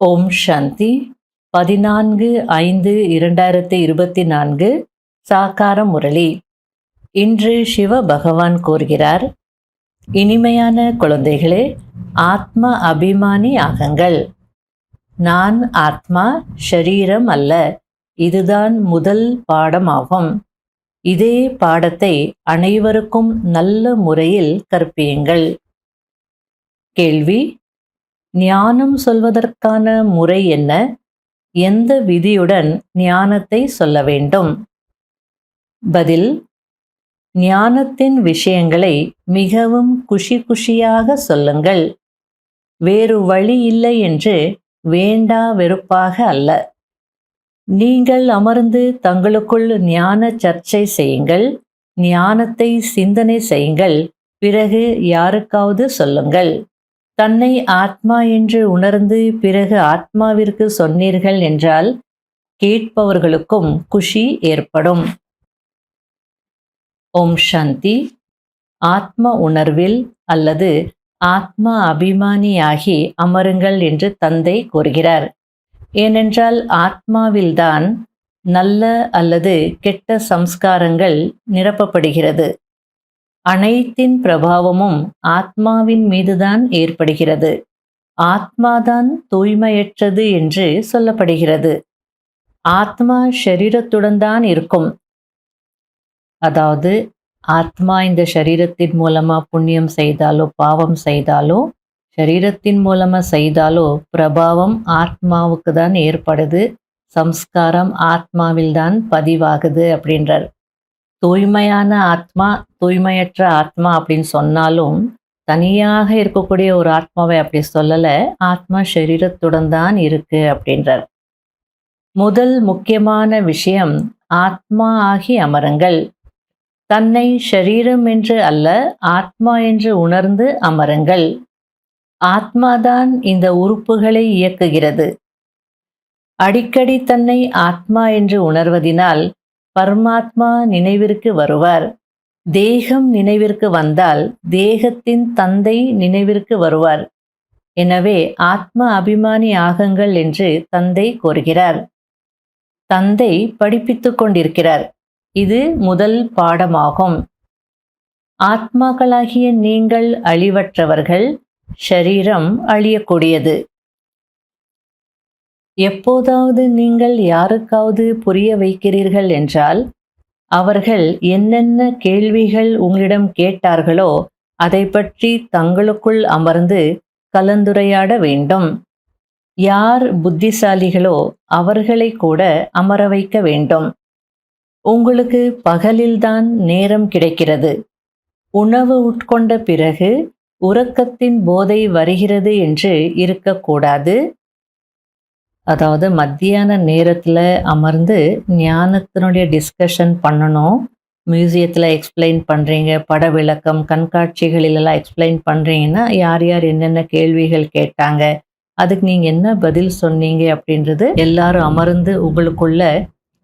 ஓம் சாந்தி 14/5/2024 சாக்கார முரளி. இன்று சிவ பகவான் கூறுகிறார், இனிமையான குழந்தைகளே, ஆத்ம அபிமானி ஆகுங்கள். நான் ஆத்மா, ஷரீரம் அல்ல. இதுதான் முதல் பாடமாகும். இதே பாடத்தை அனைவருக்கும் நல்ல முறையில் கற்பியுங்கள். கேள்வி: ஞானம் சொல்வதற்கான முறை என்ன? எந்த விதியுடன் ஞானத்தை சொல்ல வேண்டும்? பதில்: ஞானத்தின் விஷயங்களை மிகவும் குஷியாக சொல்லுங்கள். வேறு வழி இல்லை என்று வேண்டா வெறுப்பாக அல்ல. நீங்கள் அமர்ந்து தங்களுக்குள் ஞான சர்ச்சை செய்யுங்கள். ஞானத்தை சிந்தனை செய்யுங்கள். பிறகு யாருக்காவது சொல்லுங்கள். தன்னை ஆத்மா என்று உணர்ந்து பிறகு ஆத்மாவிற்கு சொன்னீர்கள் என்றால் கேட்பவர்களுக்கும் குஷி ஏற்படும். ஓம் சாந்தி. ஆத்ம உணர்வில் அல்லது ஆத்மா அபிமானியாகி அமருங்கள் என்று தந்தை கூறுகிறார். ஏனென்றால் ஆத்மாவில்தான் நல்ல அல்லது கெட்ட சம்ஸ்காரங்கள் நிரப்பப்படுகிறது. அனைத்தின் பிரபாவமும் ஆத்மாவின் மீதுதான் ஏற்படுகிறது. ஆத்மாதான் தூய்மையற்றது என்று சொல்லப்படுகிறது. ஆத்மா ஷரீரத்துடன் தான் இருக்கும். அதாவது ஆத்மா இந்த ஷரீரத்தின் மூலமா புண்ணியம் செய்தாலோ பாவம் செய்தாலோ, ஷரீரத்தின் மூலமா செய்தாலோ பிரபாவம் ஆத்மாவுக்கு தான் ஏற்படுது. சம்ஸ்காரம் ஆத்மாவில் தான் பதிவாகுது அப்படின்றார். தூய்மையான ஆத்மா, தூய்மையற்ற ஆத்மா அப்படின்னு சொன்னாலும் தனியாக இருக்கக்கூடிய ஒரு ஆத்மாவை அப்படி சொல்லலை. ஆத்மா ஷரீரத்துடன் தான் இருக்கு அப்படின்றார். முதல் முக்கியமான விஷயம், ஆத்மா ஆகி அமருங்கள். தன்னை ஷரீரம் என்று அல்ல, ஆத்மா என்று உணர்ந்து அமருங்கள். ஆத்மாதான் இந்த உறுப்புகளை இயக்குகிறது. அடிக்கடி தன்னை ஆத்மா என்று உணர்வதினால் பரமாத்மா நினைவிற்கு வருவார். தேகம் நினைவிற்கு வந்தால் தேகத்தின் தந்தை நினைவிற்கு வருவார். எனவே ஆத்ம அபிமானி ஆகுங்கள் என்று தந்தை கூறுகிறார். தந்தை படிப்பித்துக் கொண்டிருக்கிறார். இது முதல் பாடமாகும். ஆத்மாக்களாகிய நீங்கள் அழிவற்றவர்கள். ஷரீரம் அழியக்கூடியது. எப்போதாவது நீங்கள் யாருக்காவது புரிய வைக்கிறீர்கள் என்றால், அவர்கள் என்னென்ன கேள்விகள் உங்களிடம் கேட்டார்களோ அதை பற்றி தங்களுக்குள் அமர்ந்து கலந்துரையாட வேண்டும். யார் புத்திசாலிகளோ அவர்களை கூட அமர வைக்க வேண்டும். உங்களுக்கு பகலில்தான் நேரம் கிடைக்கிறது. உணவு உட்கொண்ட பிறகு உறக்கத்தின் போதை வருகிறது என்று இருக்கக்கூடாது. அதாவது மத்தியான நேரத்தில் அமர்ந்து ஞானத்தினுடைய டிஸ்கஷன் பண்ணணும். மியூசியத்தில் எக்ஸ்பிளைன் பண்ணுறீங்க, பட விளக்கம், கண்காட்சிகளிலெல்லாம் எக்ஸ்பிளைன் பண்ணுறீங்கன்னா யார் யார் என்னென்ன கேள்விகள் கேட்டாங்க, அதுக்கு நீங்கள் என்ன பதில் சொன்னீங்க அப்படின்றது எல்லாரும் அமர்ந்து உங்களுக்குள்ள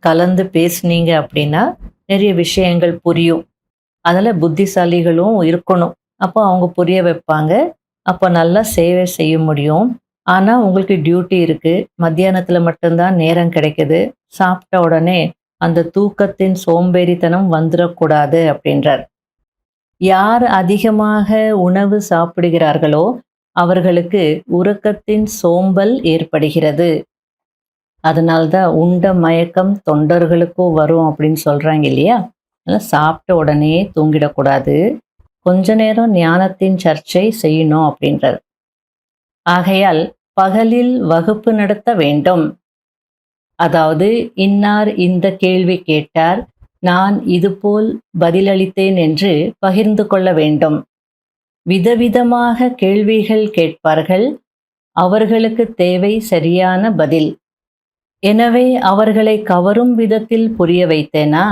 கலந்து பேசுனீங்க அப்படின்னா நிறைய விஷயங்கள் புரியும். அதில் புத்திசாலிகளும் இருக்கணும். அப்போ அவங்க புரிய வைப்பாங்க. அப்போ நல்லா சேவை செய்ய முடியும். ஆனால் உங்களுக்கு டியூட்டி இருக்குது. மத்தியானத்தில் மட்டும்தான் நேரம் கிடைக்குது. சாப்பிட்ட உடனே அந்த தூக்கத்தின் சோம்பேறித்தனம் வந்துடக்கூடாது அப்படின்றார். யார் அதிகமாக உணவு சாப்பிடுகிறார்களோ அவர்களுக்கு உறக்கத்தின் சோம்பல் ஏற்படுகிறது. அதனால்தான் உண்ட மயக்கம் தொண்டர்களுக்கும் வரும் அப்படின்னு சொல்கிறாங்க இல்லையா? அதனால் சாப்பிட்ட உடனே தூங்கிடக்கூடாது. கொஞ்ச நேரம் ஞானத்தின் சர்ச்சை செய்யணும் அப்படின்றார். ஆகையால் பகலில் வகுப்பு நடத்த வேண்டும். அதாவது இன்னார் இந்த கேள்வி கேட்டார், நான் இதுபோல் பதிலளித்தேன் என்று பகிர்ந்து கொள்ள வேண்டும். விதவிதமாக கேள்விகள் கேட்பார்கள். அவர்களுக்கு தேவை சரியான பதில். எனவே அவர்களை கவரும் விதத்தில் புரிய வைத்தேனா,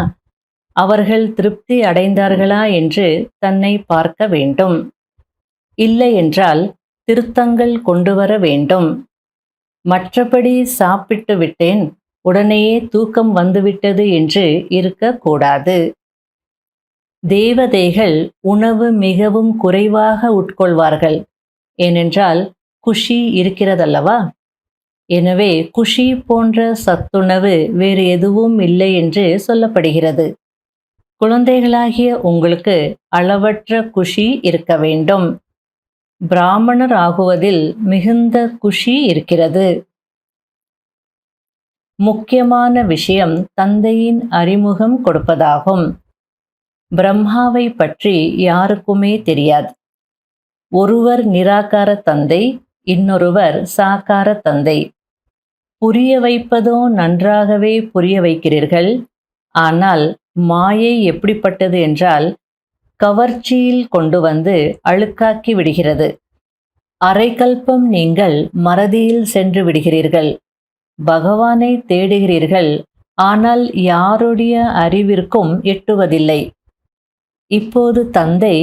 அவர்கள் திருப்தி அடைந்தார்களா என்று தன்னை பார்க்க வேண்டும். இல்லை என்றால் திருத்தங்கள் கொண்டு வர வேண்டும். மற்றபடி சாப்பிட்டு விட்டேன், உடனேயே தூக்கம் வந்துவிட்டது என்று இருக்கக்கூடாது. தேவதைகள் உணவு மிகவும் குறைவாக உட்கொள்வார்கள். ஏனென்றால் குஷி இருக்கிறதல்லவா? எனவே குஷி போன்ற சத்துணவு வேறு எதுவும் இல்லை என்று சொல்லப்படுகிறது. குழந்தைகளாகிய உங்களுக்கு அளவற்ற குஷி இருக்க வேண்டும். பிராமணர் ஆகுவதில் மிகுந்த குஷி இருக்கிறது. முக்கியமான விஷயம் தந்தையின் அறிமுகம் கொடுப்பதாகும். பிரம்மாவை பற்றி யாருக்குமே தெரியாது. ஒருவர் நிராகார தந்தை, இன்னொருவர் சாகார தந்தை. புரிய வைப்பதோ நன்றாகவே புரிய வைக்கிறீர்கள். ஆனால் மாயை எப்படிப்பட்டது என்றால் கவர்ச்சியில் கொண்டு வந்து அழுக்காக்கி விடுகிறது. அரைக்கல்பம் நீங்கள் மறதியில் சென்று விடுகிறீர்கள். பகவானை தேடுகிறீர்கள், ஆனால் யாருடைய அறிவிற்கும் எட்டுவதில்லை. இப்போது தந்தை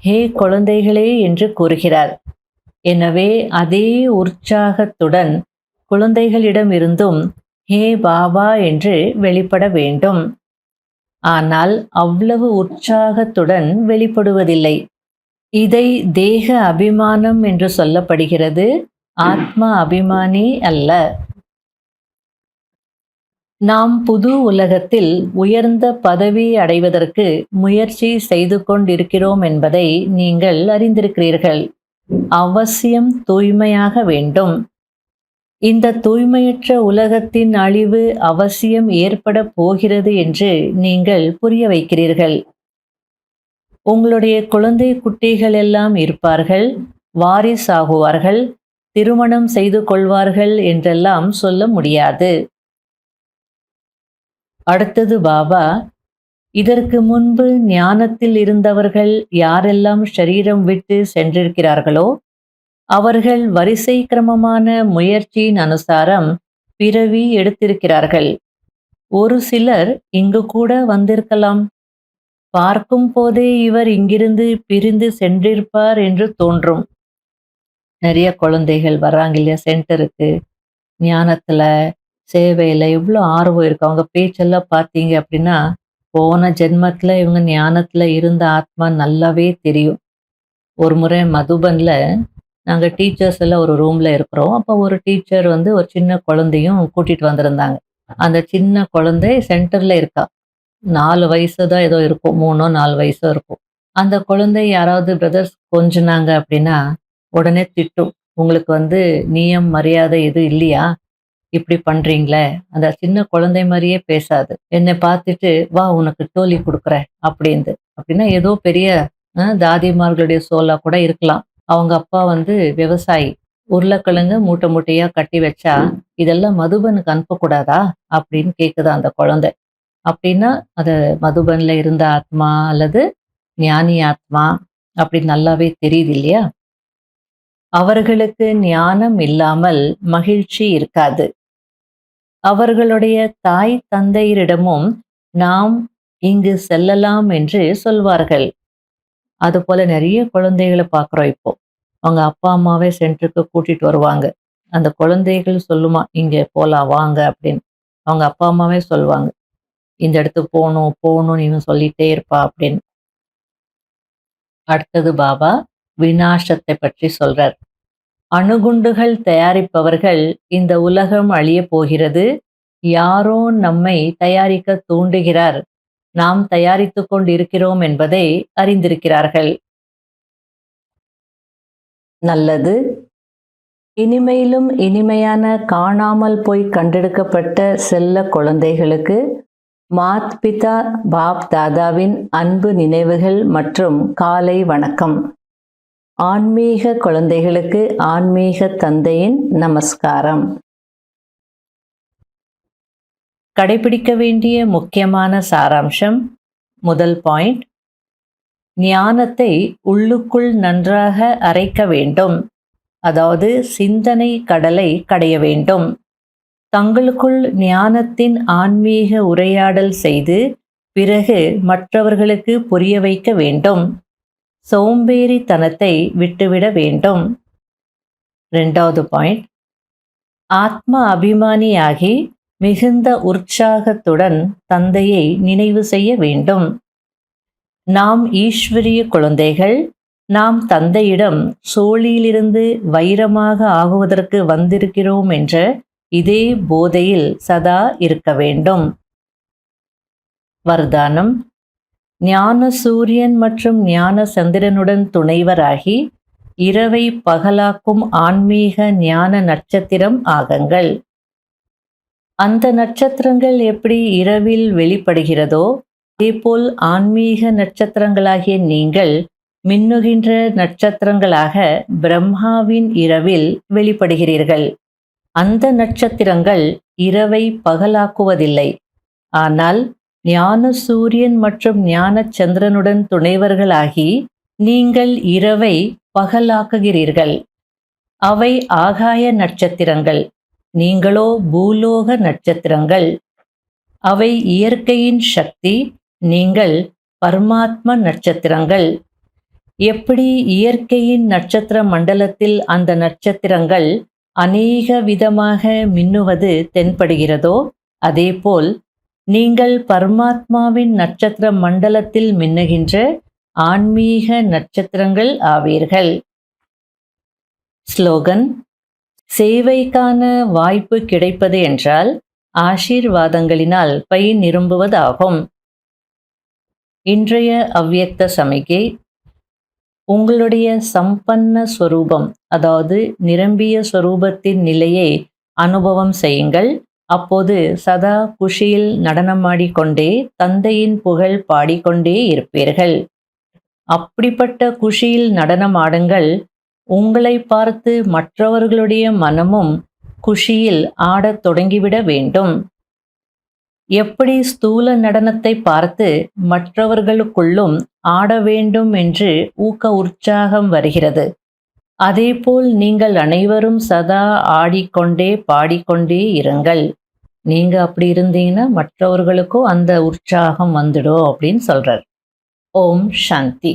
ஹே குழந்தைகளே என்று கூறுகிறார். எனவே அதே உற்சாகத்துடன் குழந்தைகளிடமிருந்தும் ஹே பாபா என்று வெளிப்பட வேண்டும். ஆனால் அவ்வளவு உற்சாகத்துடன் வெளிப்படுவதில்லை. இதை தேக அபிமானம் என்று சொல்லப்படுகிறது, ஆத்மா அபிமானி அல்ல. நாம் புது உலகத்தில் உயர்ந்த பதவி அடைவதற்கு முயற்சி செய்து கொண்டிருக்கிறோம் என்பதை நீங்கள் அறிந்திருக்கிறீர்கள். அவசியம் தூய்மையாக வேண்டும். இந்த தூய்மையற்ற உலகத்தின் அழிவு அவசியம் ஏற்பட போகிறது என்று நீங்கள் புரிய வைக்கிறீர்கள். உங்களுடைய குழந்தை குட்டிகள் எல்லாம் இருப்பார்கள், வாரிசாகுவார்கள், திருமணம் செய்து கொள்வார்கள் என்றெல்லாம் சொல்ல முடியாது. அடுத்தது பாபா, இதற்கு முன்பு ஞானத்தில் இருந்தவர்கள் யாரெல்லாம் ஷரீரம் விட்டு சென்றிருக்கிறார்களோ அவர்கள் வரிசை கிரமமான முயற்சியின் அனுசாரம் பிறவி எடுத்திருக்கிறார்கள். ஒரு சிலர் இங்கு கூட வந்திருக்கலாம். பார்க்கும் போதே இவர் இங்கிருந்து பிரிந்து சென்றிருப்பார் என்று தோன்றும். நிறைய குழந்தைகள் வர்றாங்க இல்லையா சென்டருக்கு, ஞானத்துல சேவையில எவ்வளோ ஆர்வம் இருக்கு. அவங்க பேச்செல்லாம் பார்த்தீங்க அப்படின்னா போன ஜென்மத்துல இவங்க ஞானத்துல இருந்த ஆத்மா நல்லாவே தெரியும். ஒரு முறை மதுபன்ல நாங்கள் டீச்சர்ஸ் எல்லாம் ஒரு ரூம்ல இருக்கிறோம். அப்போ ஒரு டீச்சர் வந்து ஒரு சின்ன குழந்தையும் கூட்டிட்டு வந்திருந்தாங்க. அந்த சின்ன குழந்தை சென்டர்ல இருக்கா. 4 வயசு தான் ஏதோ இருக்கும், 3 4 வயசோ இருக்கும். அந்த குழந்தை யாராவது பிரதர்ஸ் கொஞ்சினாங்க அப்படின்னா உடனே திட்டும், உங்களுக்கு வந்து நியம் மரியாதை எதுவும் இல்லையா, இப்படி பண்றீங்களே. அந்த சின்ன குழந்தை மாதிரியே பேசாது. என்னை பார்த்துட்டு வா உனக்கு டோலி கொடுக்குறேன் அப்படின்னு. அப்படின்னா ஏதோ பெரிய தாதிமார்களுடைய சோலா கூட இருக்கலாம். அவங்க அப்பா வந்து விவசாயி. உருளைக்கிழங்கு மூட்டை மூட்டையா கட்டி வச்சா இதெல்லாம் மதுபனுக்கு அனுப்பக்கூடாதா அப்படின்னு கேக்குதா அந்த குழந்தை. அப்படின்னா அது மதுபன்ல இருந்த ஆத்மா அல்லது ஞானி ஆத்மா அப்படின்னு நல்லாவே தெரியுது இல்லையா. அவர்களுக்கு ஞானம் இல்லாமல் மகிழ்ச்சி இருக்காது. அவர்களுடைய தாய் தந்தையரிடமும் நாம் இங்கு செல்லலாம் என்று சொல்வார்கள். அது போல நிறைய குழந்தைகளை பார்க்குறோம். இப்போ அவங்க அப்பா அம்மாவே சென்டருக்கு கூட்டிட்டு வருவாங்க. அந்த குழந்தைகள் சொல்லுமா இங்க போலாம் வாங்க அப்படின்னு. அவங்க அப்பா அம்மாவே சொல்லுவாங்க, இந்த இடத்துக்கு போகணும் போகணும்னு இன்னும் சொல்லிட்டே இருப்பா அப்படின்னு. அடுத்தது பாபா விநாசத்தை பற்றி சொல்றார். அணுகுண்டுகள் தயாரிப்பவர்கள் இந்த உலகம் அழிய போகிறது, யாரோ நம்மை தயாரிக்க தூண்டுகிறார், நாம் தயாரித்து கொண்டிருக்கிறோம் என்பதை அறிந்திருக்கிறார்கள். நல்லது. இனிமையிலும் இனிமையான காணாமல் போய் கண்டெடுக்கப்பட்ட செல்ல குழந்தைகளுக்கு மாத் பிதா பாப் தாதாவின் அன்பு நினைவுகள் மற்றும் காலை வணக்கம். ஆன்மீக குழந்தைகளுக்கு ஆன்மீக தந்தையின் நமஸ்காரம். கடைபிடிக்க வேண்டிய முக்கியமான சாராம்சம். முதல் பாயிண்ட், ஞானத்தை உள்ளுக்குள் நன்றாக அரைக்க வேண்டும். அதாவது சிந்தனை கடலை கடைய வேண்டும். தங்களுக்குள் ஞானத்தின் ஆன்மீக உரையாடல் செய்து பிறகு மற்றவர்களுக்கு புரிய வைக்க வேண்டும். சோம்பேறித்தனத்தை விட்டுவிட வேண்டும். 2வது பாயிண்ட், ஆத்ம அபிமானியாகி மிகுந்த உற்சாகத்துடன் தந்தையை நினைவு செய்ய வேண்டும். நாம் ஈஸ்வரிய குழந்தைகள். நாம் தந்தையிடம் சோழியிலிருந்து வைரமாக ஆகுவதற்கு வந்திருக்கிறோம் என்ற இதே போதையில் சதா இருக்க வேண்டும். வரதானம்: ஞான சூரியன் மற்றும் ஞான சந்திரனுடன் துணைவராகி இரவை பகலாக்கும் ஆன்மீக ஞான நட்சத்திரம் ஆகுங்கள். அந்த நட்சத்திரங்கள் எப்படி இரவில் வெளிப்படுகிறதோ அதேபோல் ஆன்மீக நட்சத்திரங்களாகிய நீங்கள் மின்னுகின்ற நட்சத்திரங்களாக பிரம்மாவின் இரவில் வெளிப்படுகிறீர்கள். அந்த நட்சத்திரங்கள் இரவை பகலாக்குவதில்லை, ஆனால் ஞான சூரியன் மற்றும் ஞான சந்திரனுடன் துணைவர்களாகி நீங்கள் இரவை பகலாக்குகிறீர்கள். அவை ஆகாய நட்சத்திரங்கள், நீங்களோ பூலோக நட்சத்திரங்கள். அவை இயற்கையின் சக்தி, நீங்கள் பரமாத்ம நட்சத்திரங்கள். எப்படி இயற்கையின் நட்சத்திர மண்டலத்தில் அந்த நட்சத்திரங்கள் அநேக விதமாக மின்னுவது தென்படுகிறதோ அதேபோல் நீங்கள் பரமாத்மாவின் நட்சத்திர மண்டலத்தில் மின்னுகின்ற ஆன்மீக நட்சத்திரங்கள் ஆவீர்கள். ஸ்லோகன்: சேவைக்கான வாய்ப்பு கிடைப்பது என்றால் ஆசீர்வாதங்களினால் பை நிரம்புவதாகும். இன்றைய அவ்வியக்த சமிகை: உங்களுடைய சம்பன்ன ஸ்வரூபம், அதாவது நிரம்பிய ஸ்வரூபத்தின் நிலையை அனுபவம் செய்யுங்கள். அப்போது சதா குஷியில் நடனமாடிக்கொண்டே தந்தையின் புகழ் பாடிக்கொண்டே இருப்பீர்கள். அப்படிப்பட்ட குஷியில் நடனமாடுங்கள். உங்களை பார்த்து மற்றவர்களுடைய மனமும் குஷியில் ஆடத் தொடங்கிவிட வேண்டும். எப்படி ஸ்தூல நடனத்தை பார்த்து மற்றவர்களுக்குள்ளும் ஆட வேண்டும் என்று ஊக்க உற்சாகம் வருகிறது, அதேபோல் நீங்கள் அனைவரும் சதா ஆடிக்கொண்டே பாடிக்கொண்டே இருங்கள். நீங்க அப்படி இருந்தீங்கன்னா மற்றவர்களுக்கும் அந்த உற்சாகம் வந்துடும் அப்படின்னு சொல்றார். ஓம் சாந்தி.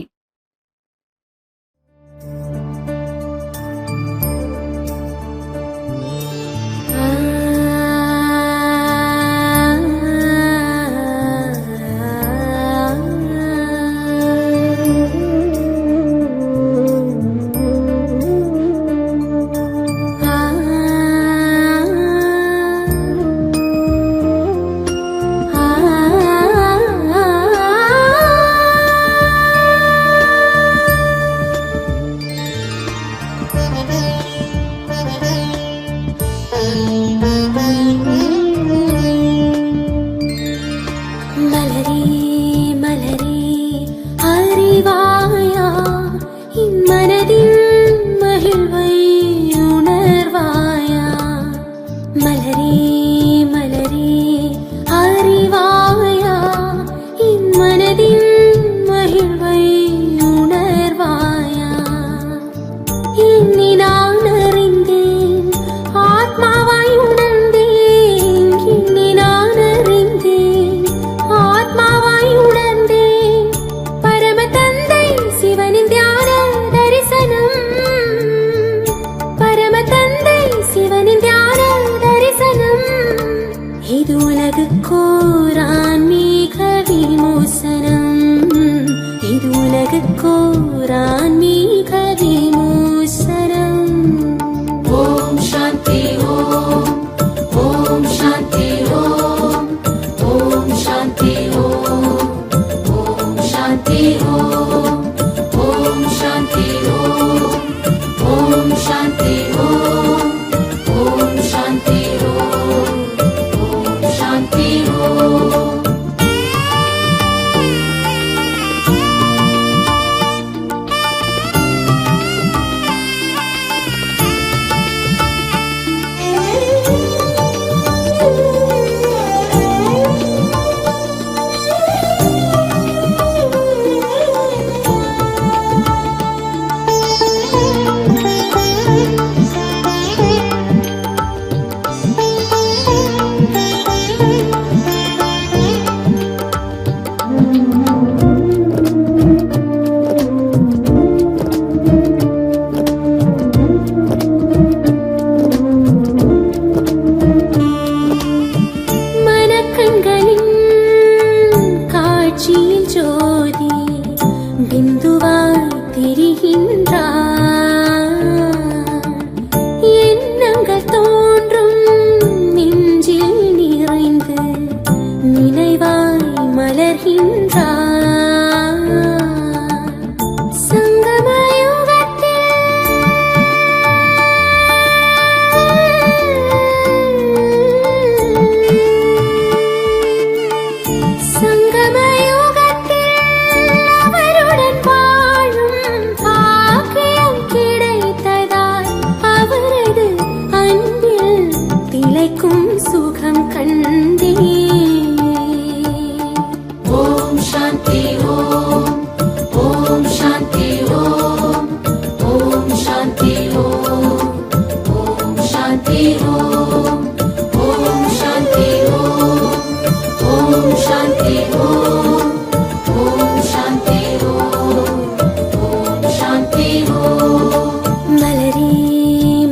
மலரே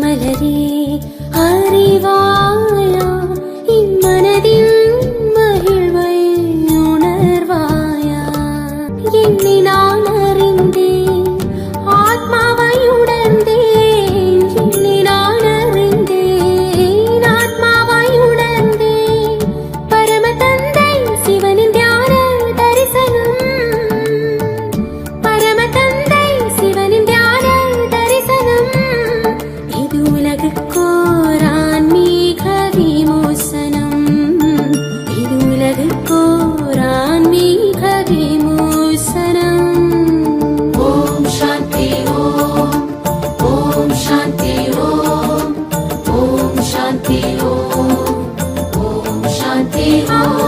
மலரே அறிவாயா இம்மனதின் மகிழ்வை உணர்வாயா என்னை நான் அறிந்தேன் ஆத்மாவை உணர்ந்தேன் என்னை நான் அறிந்தேன் ஆத்மாவை உணர்ந்தேன் பரம தந்தை சிவனின் தியான தரிசனம் பரம தந்தை சிவனின் தியான தரிசனம் இது உலகுக்கோர் ஆன்மீக விமோசனம் இது உலகுக்கோர் ஆன்மீக விமோசனம் ஓம் சாந்தி ஓம் ஓம் சாந்தி ஓம் ஓம் சாந்தி ஓம் ஓம் சாந்தி ஓம்